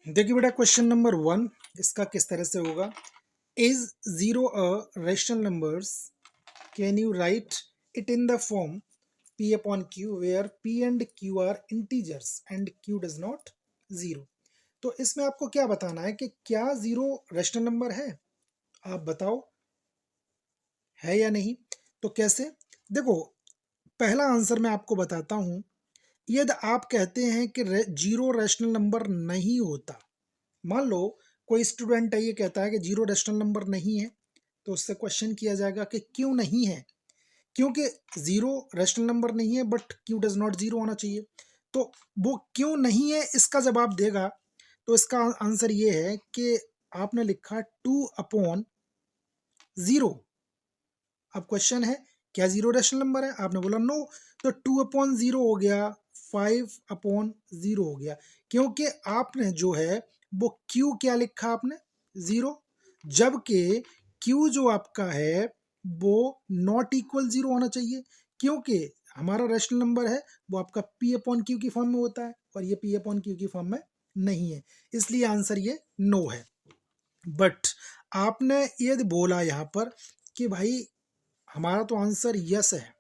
देखिए बेटा, question number 1 इसका किस तरह से होगा। Is zero a rational numbers, can you write it in the form p upon q where p and q are integers and q does not zero. तो इसमें आपको क्या बताना है कि क्या जीरो रैशनल नंबर है, आप बताओ है या नहीं। तो कैसे, देखो पहला आंसर मैं आपको बताता हूं। यदि आप कहते हैं कि जीरो रैशनल नंबर नहीं होता, मान लो कोई स्टूडेंट है, ये कहता है कि जीरो रैशनल नंबर नहीं है, तो उससे क्वेश्चन किया जाएगा कि क्यों नहीं है। क्योंकि जीरो रैशनल नंबर नहीं है but Q does not zero होना चाहिए। तो वो क्यों नहीं है इसका जवाब देगा, तो इसका आंसर ये है कि आपने लिखा 2/0। अब क्वेश्चन है क्या जीरो रैशनल नंबर है, आपने बोला नो, तो 2/0 हो गया, 5/0 हो गया, क्योंकि आपने जो है वो Q क्या लिखा आपने, जीरो, जबकि Q जो आपका है वो नॉट इक्वल जीरो होना चाहिए, क्योंकि हमारा रैशनल नंबर है वो आपका P/Q की फॉर्म में होता है और ये P/Q की फॉर्म में नहीं है, इसलिए आंसर ये नो है। बट आपने ये बोला यहाँ पर कि भाई हमारा तो आंसर यस है,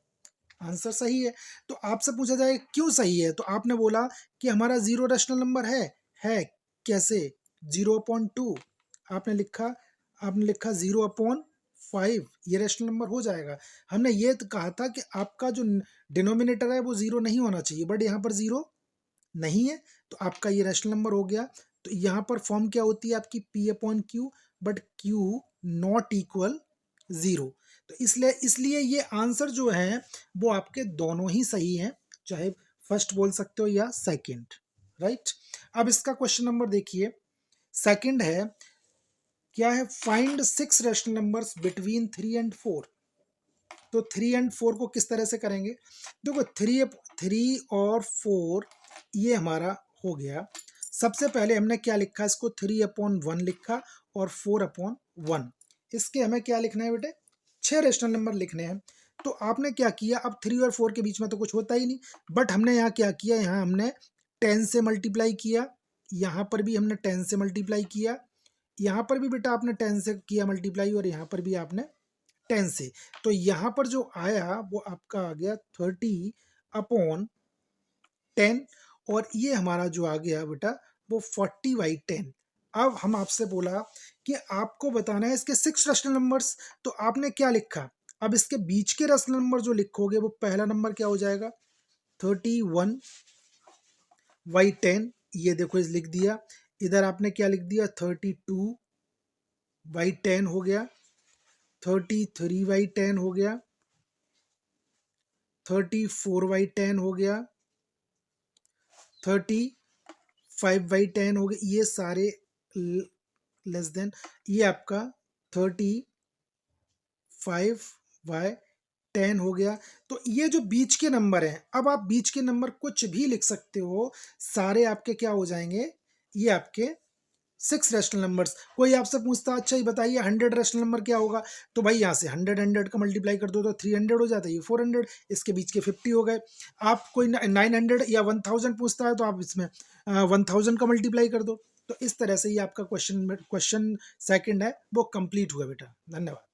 आंसर सही है। तो आपसे पूछा जाए क्यों सही है, तो आपने बोला कि हमारा जीरो रैशनल नंबर है कैसे, 0/2 आपने लिखा 0/5, ये रैशनल नंबर हो जाएगा। हमने ये तो कहा था कि आपका जो डिनोमिनेटर है वो जीरो नहीं होना चाहिए, बट यहाँ पर जीरो नहीं है, तो आपका ये रैशनल नंबर हो गया। तो यहाँ पर फॉर्म क्या होती है आपकी P/Q, but Q not equal zero. तो इसलिए ये आंसर जो है वो आपके दोनों ही सही हैं, चाहे फर्स्ट बोल सकते हो या सेकंड, राइट। अब इसका क्वेश्चन नंबर देखिए, सेकंड है, क्या है, find 6 rational numbers between 3 and 4। तो 3 एंड 4 को किस तरह से करेंगे, देखो 3 और 4 ये हमारा हो गया। सबसे पहले हमने क्या लिखा, इसको 3/1 लिखा और 4/1। इसके हमें क्या लिखना है बेटे, 6 रैशनल नंबर लिखने हैं। तो आपने क्या किया, अब 3 और 4 के बीच में तो कुछ होता ही नहीं, बट हमने यहाँ क्या किया, यहाँ हमने 10 से मल्टीप्लाई किया, यहाँ पर भी हमने 10 से मल्टीप्लाई किया, यहाँ पर भी बेटा आपने 10 से किया मल्टीप्लाई, और यहाँ पर भी आपने 10 से। तो यहाँ पर जो आया वो आपका आ गया 30/10, और ये हमारा जो आ गया बेटा वो 40/10। अब हम आपसे बोला कि आपको बताना है इसके 6 रैशनल नंबर्स, तो आपने क्या लिखा, अब इसके बीच के रैशनल नंबर जो लिखोगे वो पहला नंबर क्या हो जाएगा, 31/10, ये देखो इस लिख दिया। इधर आपने क्या लिख दिया, 32/10 हो गया, 33/10 हो गया, 34/10 हो गया, 35/10 हो गया, ये सारे लेस देन, ये आपका 35/10 हो गया। तो ये जो बीच के नंबर हैं, अब आप बीच के नंबर कुछ भी लिख सकते हो, सारे आपके क्या हो जाएंगे, ये आपके 6 रैशनल नंबर्स। कोई आपसे पूछता अच्छा ही बताइए 100 रैशनल नंबर क्या होगा, तो भाई यहाँ से 100 का मल्टीप्लाई कर दो तो 300 हो जाता है, ये 400, इसके बीच के 50 हो गए। आप कोई 900 या 1000 पूछता है तो आप इसमें 1000 का मल्टीप्लाई कर दो। तो इस तरह से ये आपका क्वेश्चन सेकंड है वो कंप्लीट हुआ बेटा। धन्यवाद।